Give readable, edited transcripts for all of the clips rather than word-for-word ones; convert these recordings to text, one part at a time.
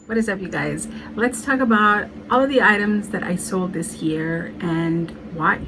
What is up, you guys? Let's talk about all of the items that I sold this year and why.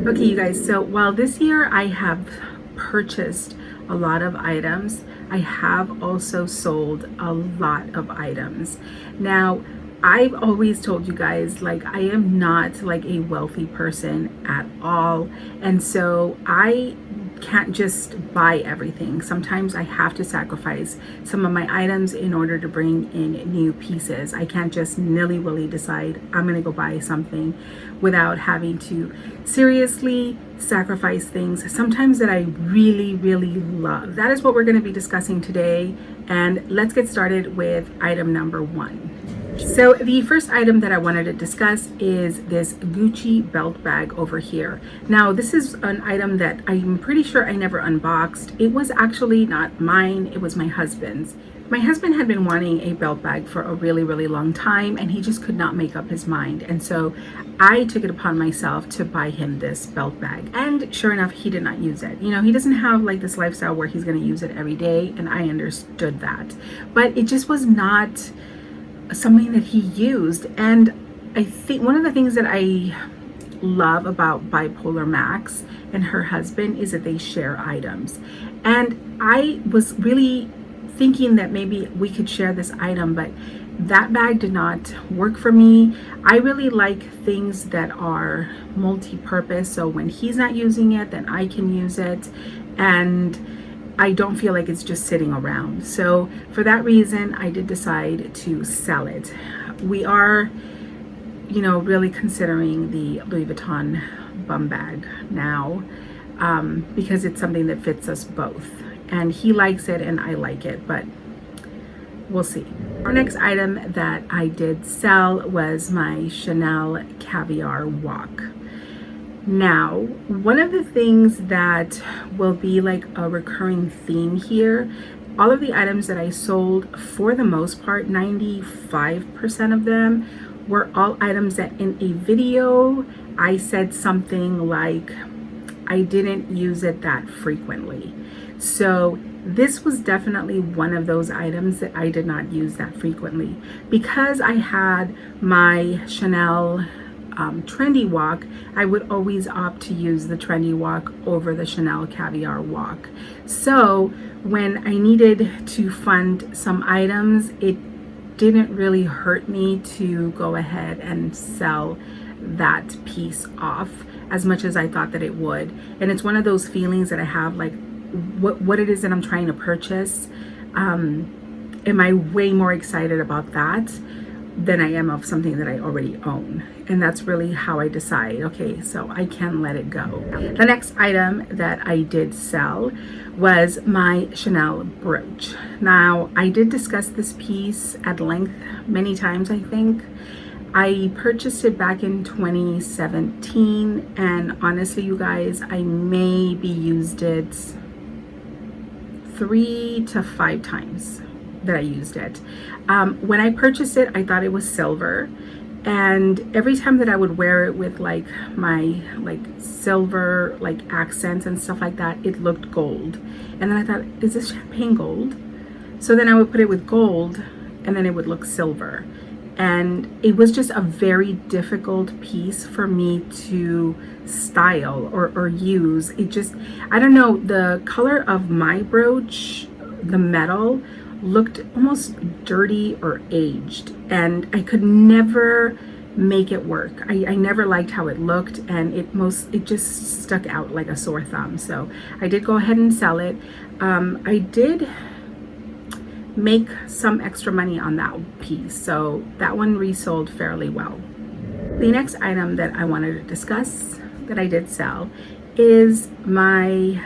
Okay, you guys, so while this year I have purchased a lot of items, I have also sold a lot of items. Now, I've always told you guys, like, I am not like a wealthy person at all. And so I can't just buy everything. Sometimes I have to sacrifice some of my items in order to bring in new pieces. I can't just nilly-willy decide I'm gonna go buy something without having to seriously sacrifice things sometimes that I really, really love. That is what we're gonna be discussing today. And let's get started with item number one. So the first item that I wanted to discuss is this Gucci belt bag over here. Now, this is an item that I'm pretty sure I never unboxed. It was actually not mine, it was my husband's. My husband had been wanting a belt bag for a really, really long time, and he just could not make up his mind. And so I took it upon myself to buy him this belt bag. And sure enough, he did not use it. You know, he doesn't have like this lifestyle where he's gonna use it every day, and I understood that. But it just was not something that he used. And I think one of the things that I love about Bipolar Max and her husband is that they share items. And I was really thinking that maybe we could share this item, but that bag did not work for me. I really like things that are multi-purpose, so when he's not using it, then I can use it, and I don't feel like it's just sitting around. So for that reason, I did decide to sell it. We are, you know, really considering the Louis Vuitton bum bag now, because it's something that fits us both. And he likes it and I like it, but we'll see. Our next item that I did sell was my Chanel Caviar Wok. Now, one of the things that will be like a recurring theme here, all of the items that I sold, for the most part, 95% of them were all items that in a video, I said something like, I didn't use it that frequently. So this was definitely one of those items that I did not use that frequently. Because I had my Chanel Trendy Wok, I would always opt to use the Trendy Wok over the Chanel Caviar Wok. So when I needed to fund some items, it didn't really hurt me to go ahead and sell that piece off as much as I thought that it would. And it's one of those feelings that I have, like, what it is that I'm trying to purchase. Am I way more excited about that than I am of something that I already own? And that's really how I decide, okay, so I can let it go. The next item that I did sell was my Chanel brooch. Now, I did discuss this piece at length many times, I think. I purchased it back in 2017, and honestly, you guys, I maybe used it 3 to 5 times that I used it. When I purchased it, I thought it was silver, and every time that I would wear it with like my silver accents and stuff like that, it looked gold. And then I thought, is this champagne gold? So then I would put it with gold and then it would look silver. And it was just a very difficult piece for me to style or use. It just, I don't know, the color of my brooch, the metal, looked almost dirty or aged, and I could never make it work. I never liked how it looked, and it just stuck out like a sore thumb. So I did go ahead and sell it. I did make some extra money on that piece, so that one resold fairly well. The next item that I wanted to discuss that I did sell is my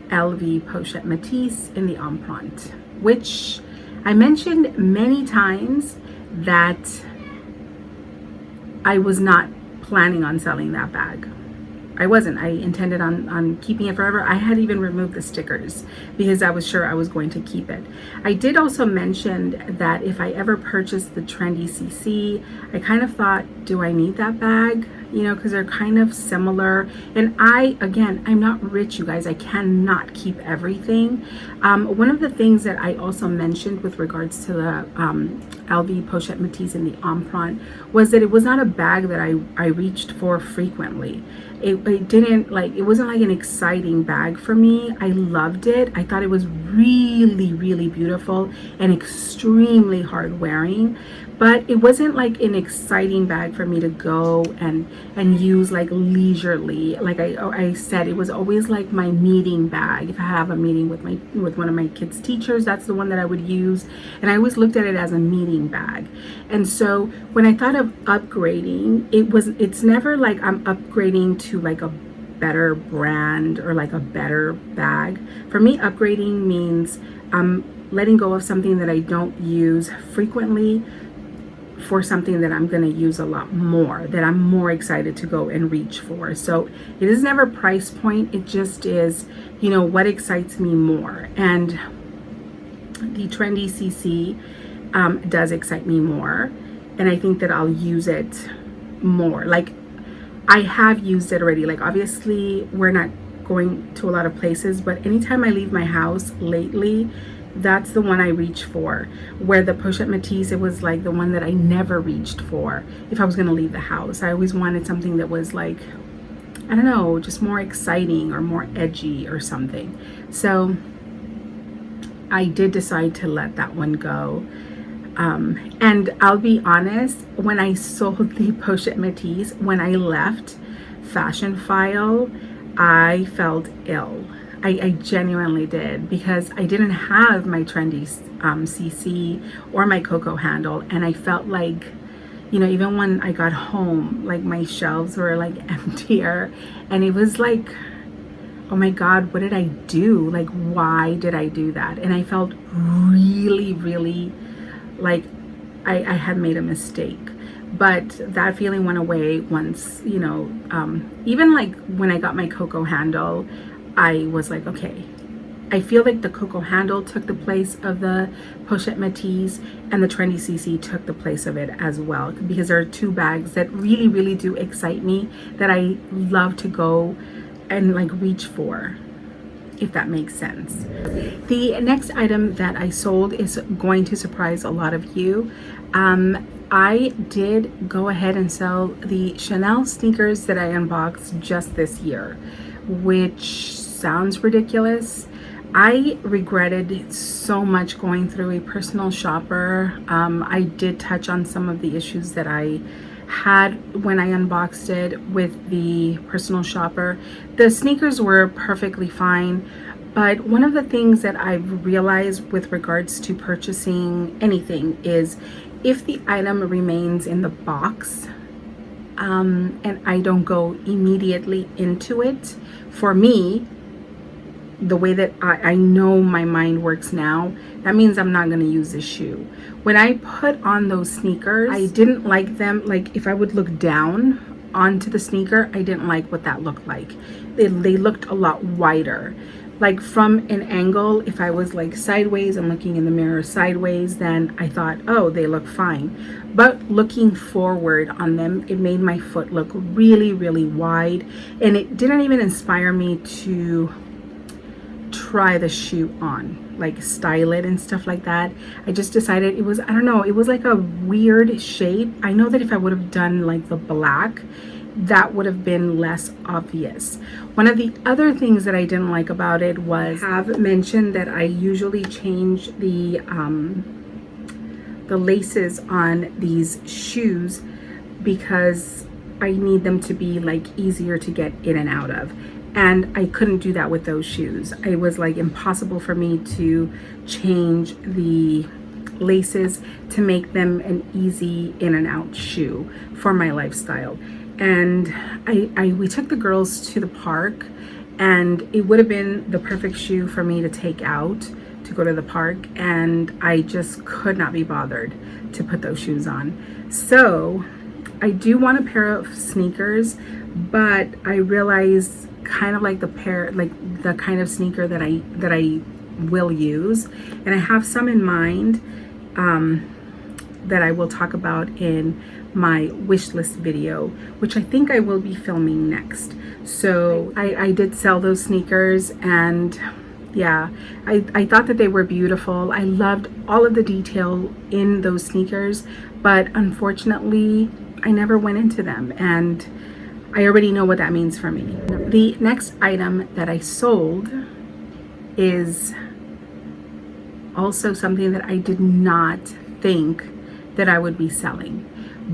LV Pochette Métis in the Empreinte, which I mentioned many times that I was not planning on selling that bag. I wasn't. I intended on keeping it forever. I had even removed the stickers because I was sure I was going to keep it. I did also mention that if I ever purchased the trendy CC, I kind of thought, do I need that bag? You know, because they're kind of similar. And again, I'm not rich, you guys. I cannot keep everything. One of the things that I also mentioned with regards to the LV Pochette Métis and the Empreinte was that it was not a bag that I reached for frequently. It didn't, like, it wasn't like an exciting bag for me. I loved it. I thought it was really, really beautiful and extremely hard wearing, but it wasn't like an exciting bag for me to go and use like leisurely. Like I said, it was always like my meeting bag. If I have a meeting with one of my kids' teachers, that's the one that I would use, and I always looked at it as a meeting bag. And so when I thought of upgrading, it's never like I'm upgrading to like a better brand or like a better bag. For me, upgrading means I'm letting go of something that I don't use frequently for something that I'm going to use a lot more, that I'm more excited to go and reach for. So it is never price point. It just is, you know, what excites me more. And the trendy CC does excite me more. And I think that I'll use it more. Like, I have used it already. Like, obviously we're not going to a lot of places, but anytime I leave my house lately, that's the one I reach for. Where the Pochette Métis, it was like the one that I never reached for if I was going to leave the house. I always wanted something that was like, I don't know, just more exciting or more edgy or something. So I did decide to let that one go. And I'll be honest, when I sold the Pochette Métis, when I left Fashion File, I felt ill. I genuinely did, because I didn't have my trendy CC or my Coco handle, and I felt like, you know, even when I got home, like my shelves were like emptier, and it was like, oh my God, what did I do? Like, why did I do that? And I felt really, really like I had made a mistake. But that feeling went away once, you know, even like when I got my Coco handle, I was like, okay, I feel like the Coco handle took the place of the Pochette Métis, and the trendy CC took the place of it as well, because there are two bags that really, really do excite me, that I love to go and like reach for, if that makes sense. The next item that I sold is going to surprise a lot of you. I did go ahead and sell the Chanel sneakers that I unboxed just this year, which sounds ridiculous. I regretted so much going through a personal shopper. I did touch on some of the issues that I had when I unboxed it with the personal shopper. The sneakers were perfectly fine, but one of the things that I've realized with regards to purchasing anything is if the item remains in the box and I don't go immediately into it, for me, the way that I know my mind works now, that means I'm not going to use this shoe. When I put on those sneakers, I didn't like them. Like, if I would look down onto the sneaker, I didn't like what that looked like. They looked a lot wider. Like, from an angle, if I was like sideways, I'm looking in the mirror sideways, then I thought, oh, they look fine. But looking forward on them, it made my foot look really, really wide. And it didn't even inspire me to try the shoe on, like style it and stuff like that. I just decided it was, I don't know, it was like a weird shape. I know that if I would have done like the black, that would have been less obvious. One of the other things that I didn't like about it was, I have mentioned that I usually change the laces on these shoes because I need them to be like easier to get in and out of. And I couldn't do that with those shoes. It was like impossible for me to change the laces to make them an easy in and out shoe for my lifestyle. And we took the girls to the park, and it would have been the perfect shoe for me to take out to go to the park, and I just could not be bothered to put those shoes on. So I do want a pair of sneakers, but I realize kind of like the kind of sneaker that I will use, and I have some in mind that I will talk about in my wish list video, which I think I will be filming next. So I did sell those sneakers, and yeah, I thought that they were beautiful. I loved all of the detail in those sneakers, but unfortunately I never went into them, and I already know what that means for me. The next item that I sold is also something that I did not think that I would be selling,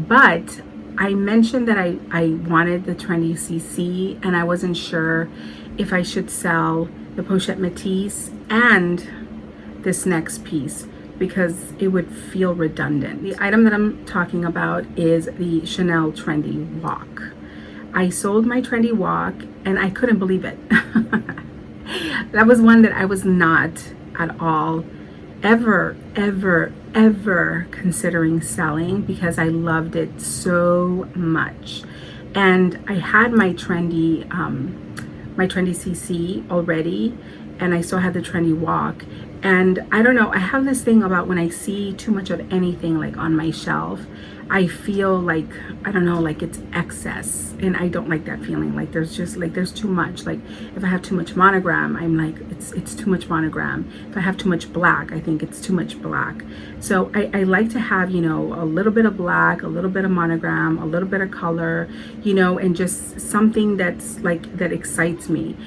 but I mentioned that I wanted the trendy CC, and I wasn't sure if I should sell the pochette Matisse and this next piece because it would feel redundant. The item that I'm talking about is the Chanel Trendy Wok. I sold my Trendy Wok and I couldn't believe it. That was one that I was not at all ever considering selling because I loved it so much. And I had my trendy CC already, and I still had the Trendy Wok. And I don't know, I have this thing about when I see too much of anything like on my shelf, I feel like, I don't know, like it's excess, and I don't like that feeling. Like there's too much. Like if I have too much monogram, I'm like, it's too much monogram. If I have too much black, I think it's too much black. So I like to have, you know, a little bit of black, a little bit of monogram, a little bit of color, you know, and just something that's like, that excites me,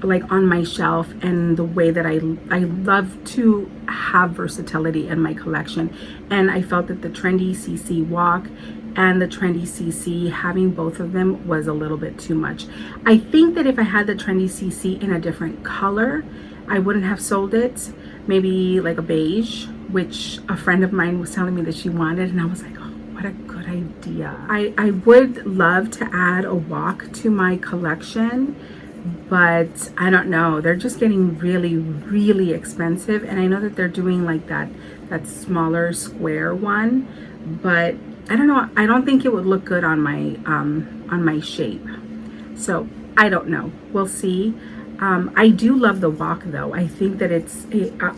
like on my shelf. And the way that I love to have versatility in my collection. And I felt that the Trendy CC Wok and the Trendy CC, having both of them was a little bit too much. I think that if I had the Trendy CC in a different color, I wouldn't have sold it. Maybe like a beige, which a friend of mine was telling me that she wanted, and I was like, oh, what a good idea. I would love to add a Wok to my collection, but I don't know, they're just getting really expensive. And I know that they're doing like that smaller square one, but I don't know, I don't think it would look good on my shape. So I don't know, we'll see. I do love the Wok though. I think that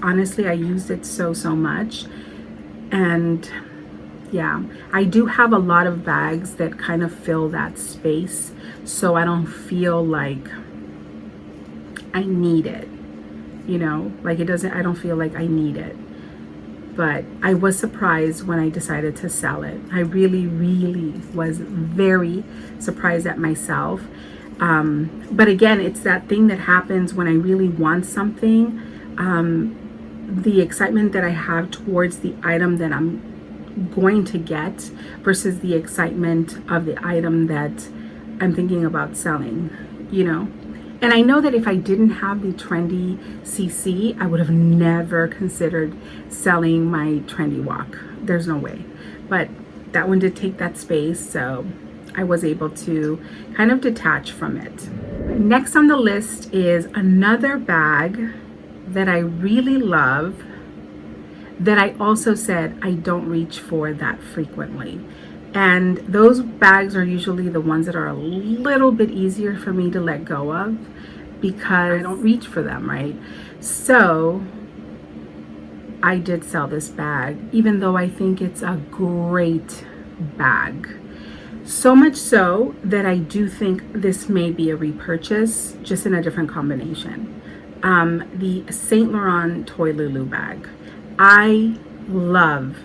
honestly, I used it so much. And yeah, I do have a lot of bags that kind of fill that space, so I don't feel like I need it, you know, like I don't feel like I need it. But I was surprised when I decided to sell it. I really was very surprised at myself. But again, it's that thing that happens when I really want something. The excitement that I have towards the item that I'm going to get versus the excitement of the item that I'm thinking about selling, you know. And I know that if I didn't have the Trendy CC, I would have never considered selling my Trendy Wok. There's no way. But that one did take that space, so I was able to kind of detach from it. Next on the list is another bag that I really love, that I also said I don't reach for that frequently. And those bags are usually the ones that are a little bit easier for me to let go of because I don't reach for them, right? So I did sell this bag, even though I think it's a great bag. So much so that I do think this may be a repurchase, just in a different combination. The Saint Laurent Toy Lulu bag. I love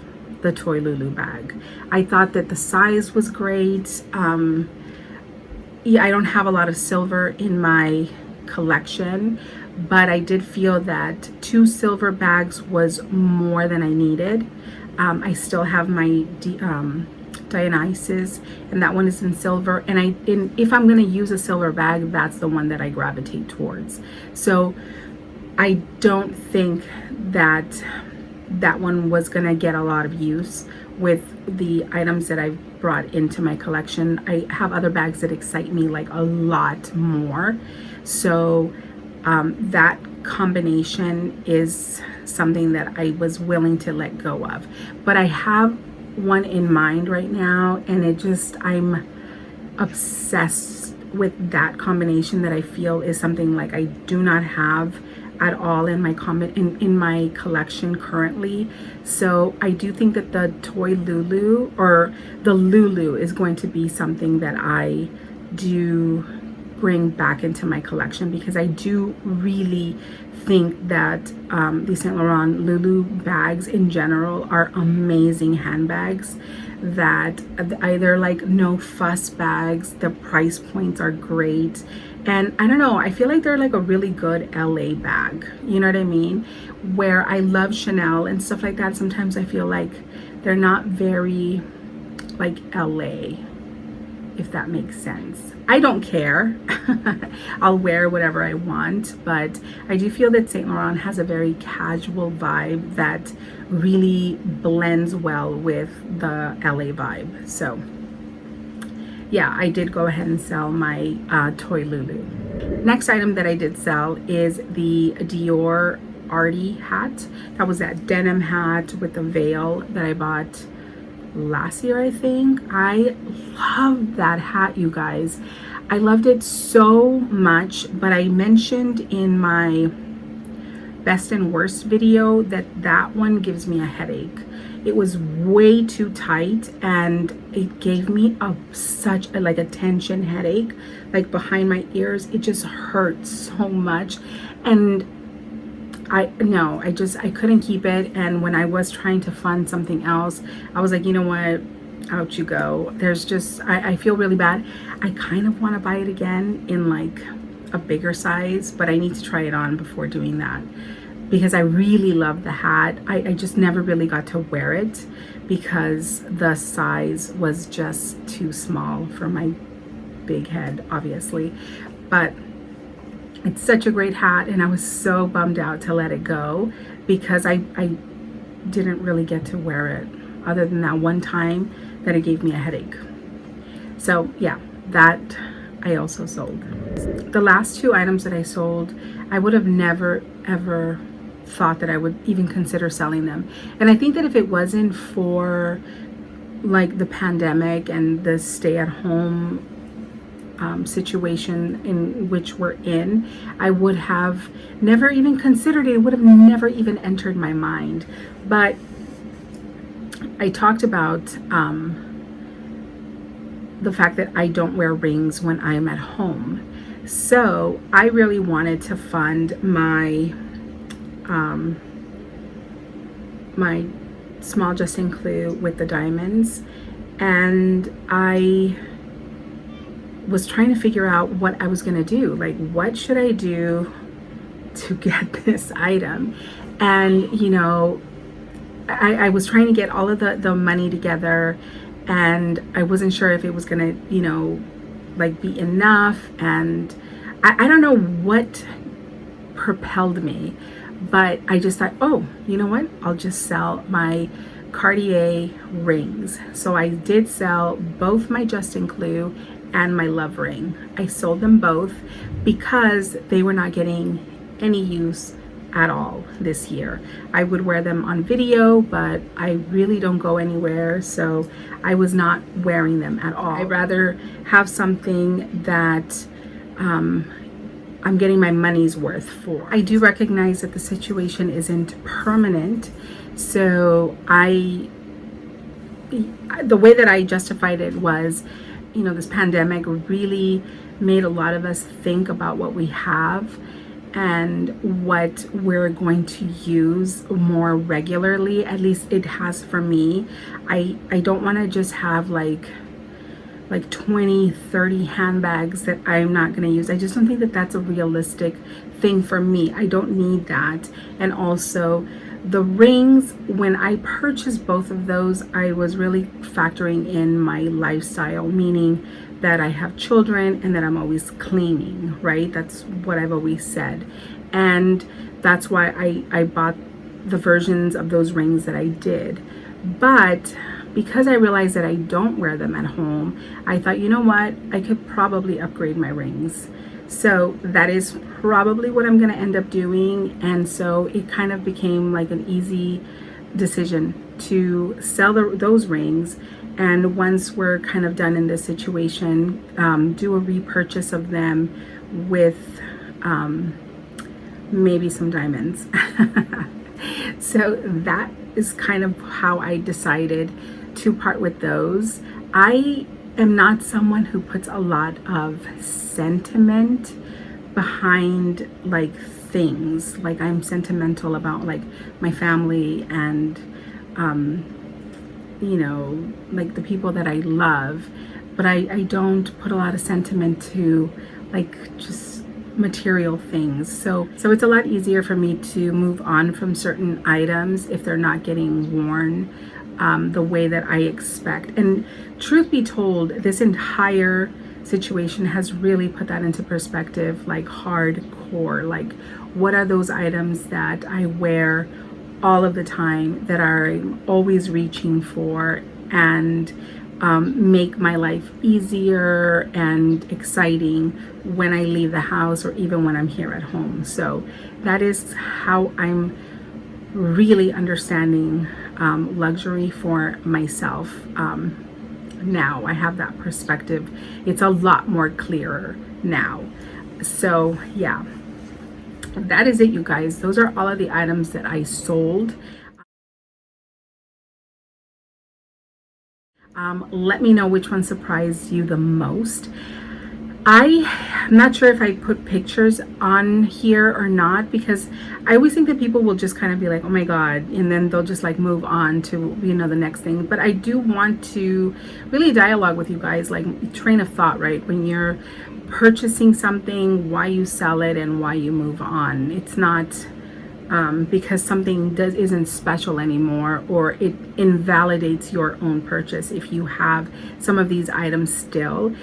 the Toy Lulu bag. I thought that the size was great. Yeah, I don't have a lot of silver in my collection, but I did feel that 2 silver bags was more than I needed. I still have my Dionysus, and that one is in silver, and if I'm going to use a silver bag, that's the one that I gravitate towards. So I don't think that one was going to get a lot of use with the items that I've brought into my collection. I have other bags that excite me like a lot more, so that combination is something that I was willing to let go of. But I have one in mind right now, and I'm obsessed with that combination that I feel is something like I do not have at all in my in my collection currently. So I do think that the toy Lulu, or the Lulu, is going to be something that I do bring back into my collection, because I do really think that the Saint Laurent Lulu bags in general are amazing handbags, that either like no fuss bags, the price points are great, and I don't know, I feel like they're like a really good LA bag, you know what I mean? Where I love Chanel and stuff like that, sometimes I feel like they're not very like LA, if that makes sense. I don't care. I'll wear whatever I want, but I do feel that Saint Laurent has a very casual vibe that really blends well with the LA vibe. So yeah, I did go ahead and sell my toy Lulu. Next item that I did sell is the Dior Arty Hat. That was that denim hat with the veil that I bought last year, I think. I love that hat, you guys. I loved it so much, but I mentioned in my best and worst video that one gives me a headache. It was way too tight, and it gave me such a like a tension headache, like behind my ears. It just hurt so much, and I couldn't keep it. And when I was trying to fund something else, I was like, you know what, out you go. There's just, I feel really bad. I kind of want to buy it again in like a bigger size, but I need to try it on before doing that, because I really love the hat. I just never really got to wear it because the size was just too small for my big head, obviously. But it's such a great hat, and I was so bummed out to let it go because I didn't really get to wear it other than that one time that it gave me a headache. So yeah, that I also sold. The last two items that I sold, I would have never ever thought that I would even consider selling them. And I think that if it wasn't for like the pandemic and the stay-at-home situation in which we're in, I would have never even considered it. It would have never even entered my mind. But I talked about the fact that I don't wear rings when I'm at home. So I really wanted to fund my my small Justin Clue with the diamonds, and I was trying to figure out what I was gonna do. Like, what should I do to get this item? And you know, I was trying to get all of the money together, and I wasn't sure if it was gonna, you know, like be enough. And I don't know what propelled me, but I just thought, oh, you know what, I'll just sell my Cartier rings. So I did sell both my Justin Clue and my love ring. I sold them both because they were not getting any use at all this year. I would wear them on video, but I really don't go anywhere, so I was not wearing them at all. I'd rather have something that I'm getting my money's worth for. I do recognize that the situation isn't permanent, so the way that I justified it was, you know, this pandemic really made a lot of us think about what we have and what we're going to use more regularly. At least it has for me. I don't want to just have like 20, 30 handbags that I'm not going to use. I just don't think that that's a realistic thing for me. I don't need that. And also the rings, when I purchased both of those, I was really factoring in my lifestyle, meaning that I have children and that I'm always cleaning, right? That's what I've always said. And that's why I bought the versions of those rings that I did. But because I realized that I don't wear them at home, I thought, you know what, I could probably upgrade my rings. So that is probably what I'm going to end up doing. And so it kind of became like an easy decision to sell those rings, and once we're kind of done in this situation, do a repurchase of them with maybe some diamonds. So that is kind of how I decided to part with those. I am not someone who puts a lot of sentiment behind like things. Like, I'm sentimental about like my family and you know, like the people that I love, but I don't put a lot of sentiment to like just material things. So it's a lot easier for me to move on from certain items if they're not getting worn the way that I expect. And truth be told, this entire situation has really put that into perspective, like hardcore. Like, what are those items that I wear all of the time that I'm always reaching for and make my life easier and exciting when I leave the house or even when I'm here at home. So that is how I'm really understanding luxury for myself. Now I have that perspective. It's a lot more clearer now. So yeah, that is it, you guys. Those are all of the items that I sold. Let me know which one surprised you the most. I'm not sure if I put pictures on here or not, because I always think that people will just kind of be like, oh my God, and then they'll just like move on to, you know, the next thing. But I do want to really dialogue with you guys, like train of thought, right? When you're purchasing something, why you sell it and why you move on. It's not because something isn't special anymore, or it invalidates your own purchase. If you have some of these items still,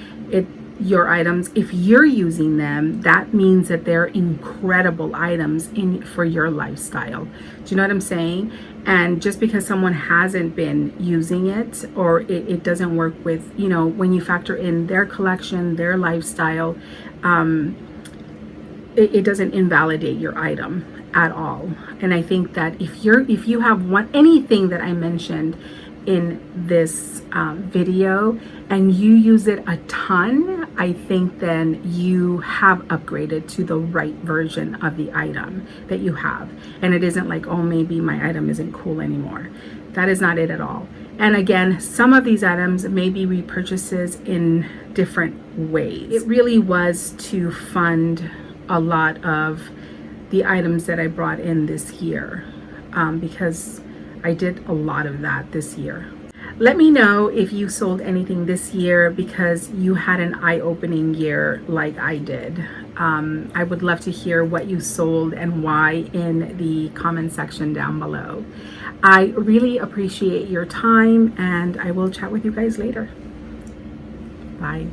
your items, if you're using them, that means that they're incredible items for your lifestyle. Do you know what I'm saying? And just because someone hasn't been using it, or it doesn't work with, you know, when you factor in their collection, their lifestyle, it doesn't invalidate your item at all. And I think that if you have anything that I mentioned in this video and you use it a ton, I think then you have upgraded to the right version of the item that you have. And it isn't like, oh, maybe my item isn't cool anymore. That is not it at all. And again, some of these items may be repurchases in different ways. It really was to fund a lot of the items that I brought in this year, because I did a lot of that this year. Let me know if you sold anything this year because you had an eye-opening year like I did. I would love to hear what you sold and why in the comment section down below. I really appreciate your time, and I will chat with you guys later. Bye.